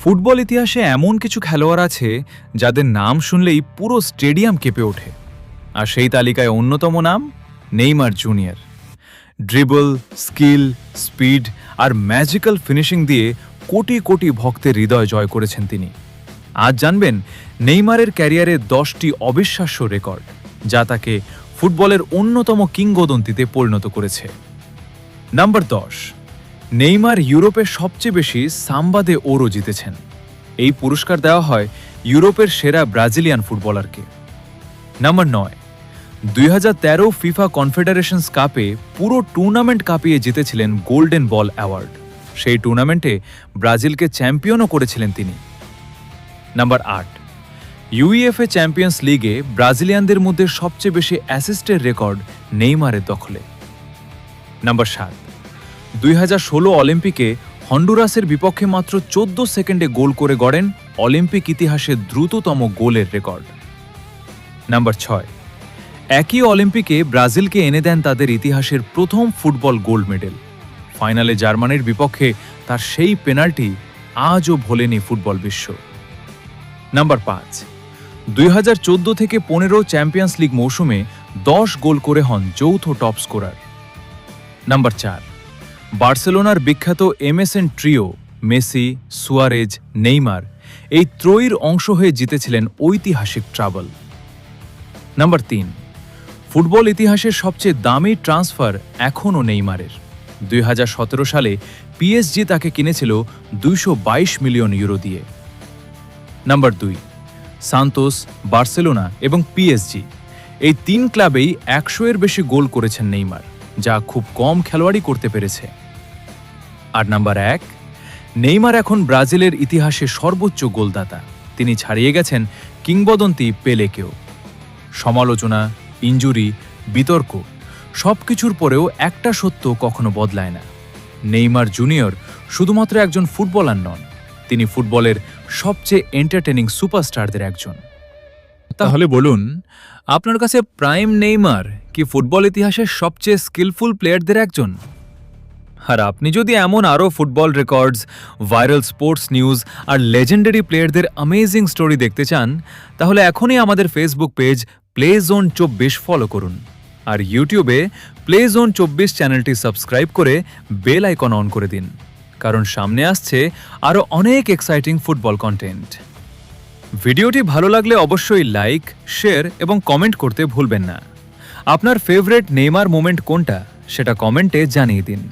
Football ইতিহাসে এমন কিছু খেলোয়াড় আছে যাদের নাম শুনলেই পুরো স্টেডিয়াম কেঁপে ওঠে, আর সেই তালিকায় অন্যতম নাম Neymar junior. Dribble, skill, speed আর ম্যাজিক্যাল ফিনিশিং দিয়ে কোটি কোটি ভক্তের হৃদয় জয় করেছেন তিনি। আজ জানবেন নেইমারের ক্যারিয়ারে 10টি অবিশ্বাস্য রেকর্ড, যা তাকে ফুটবলের অন্যতম কিংবদন্তিতে পরিণত করেছে। নাম্বার 10, নেইমার ইউরোপের সবচেয়ে বেশি সাম্বা দে ওরো জিতেছেন। এই পুরস্কার দেওয়া হয় ইউরোপের সেরা ব্রাজিলিয়ান ফুটবলারকে। নাম্বার 9, 2013 ফিফা কনফেডারেশনস কাপে পুরো টুর্নামেন্ট কাঁপিয়ে জিতেছিলেন গোল্ডেন বল অ্যাওয়ার্ড। সেই টুর্নামেন্টে ব্রাজিলকে চ্যাম্পিয়নও করেছিলেন তিনি। নাম্বার 8, ইউইএফএ চ্যাম্পিয়ন্স লিগে ব্রাজিলিয়ানদের মধ্যে সবচেয়ে বেশি অ্যাসিস্টের রেকর্ড নেইমারের দখলে। নাম্বার 7, 2016 অলিম্পিকে হন্ডুরাসের বিপক্ষে মাত্র 14 সেকেন্ডে গোল করে গড়েন অলিম্পিক ইতিহাসে দ্রুততম গোলের রেকর্ড। নাম্বার 6, একই অলিম্পিকে ব্রাজিলকে এনে দেন তাদের ইতিহাসের প্রথম ফুটবল গোল্ড মেডেল। ফাইনালে জার্মানির বিপক্ষে তার সেই পেনাল্টি আজও ভোলেনি ফুটবল বিশ্ব। নাম্বার 5, 2014 থেকে 15 চ্যাম্পিয়ন্স লিগ মৌসুমে 10 গোল করে হন যৌথ টপ স্কোরার। নাম্বার 4, বার্সেলোনার বিখ্যাত MSN trio Messi, Suarez, Neymar এই ত্রয়ীর অংশ হয়ে জিতেছিলেন ঐতিহাসিক ট্রাবল। নাম্বার 3, ফুটবল ইতিহাসের সবচেয়ে দামি ট্রান্সফার এখনও নেইমারের। 2017 সালে পিএসজি তাকে কিনেছিল 222 মিলিয়ন ইউরো দিয়ে। নাম্বার 2, সান্তোস, বার্সেলোনা এবং পিএসজি এই 3 ক্লাবেই 100-এর বেশি গোল করেছেন নেইমার, যা খুব কম খেলোয়াড়ই করতে পেরেছে। আর নাম্বার 1, নেইমার এখন ব্রাজিলের ইতিহাসে সর্বোচ্চ গোলদাতা। তিনি ছাড়িয়ে গেছেন কিংবদন্তি পেলেকেও। সমালোচনা, ইনজুরি, বিতর্ক সবকিছুর পরেও একটা সত্য কখনো বদলায় না, নেইমার জুনিয়র শুধুমাত্র একজন ফুটবলার নন, তিনি ফুটবলের সবচেয়ে এন্টারটেনিং সুপারস্টারদের একজন। তাহলে বলুন, আপনার কাছে প্রাইম নেইমার কি ফুটবল ইতিহাসের সবচেয়ে স্কিলফুল প্লেয়ারদের একজন? আর আপনি যদি এমন আরও football records, viral sports news আর লেজেন্ডারি প্লেয়ারদের অ্যামেজিং স্টোরি দেখতে চান, তাহলে এখনই আমাদের Facebook page play zone 24 follow করুন আর ইউটিউবে প্লে জোন 24 চ্যানেলটি সাবস্ক্রাইব করে বেল আইকন অন করে দিন, কারণ সামনে আসছে আরও অনেক এক্সাইটিং ফুটবল কন্টেন্ট। ভিডিওটি ভালো লাগলে অবশ্যই লাইক, শেয়ার এবং কমেন্ট করতে ভুলবেন না। আপনার ফেভারিট নেইমার মোমেন্ট কোনটা সেটা কমেন্টে জানিয়ে দিন।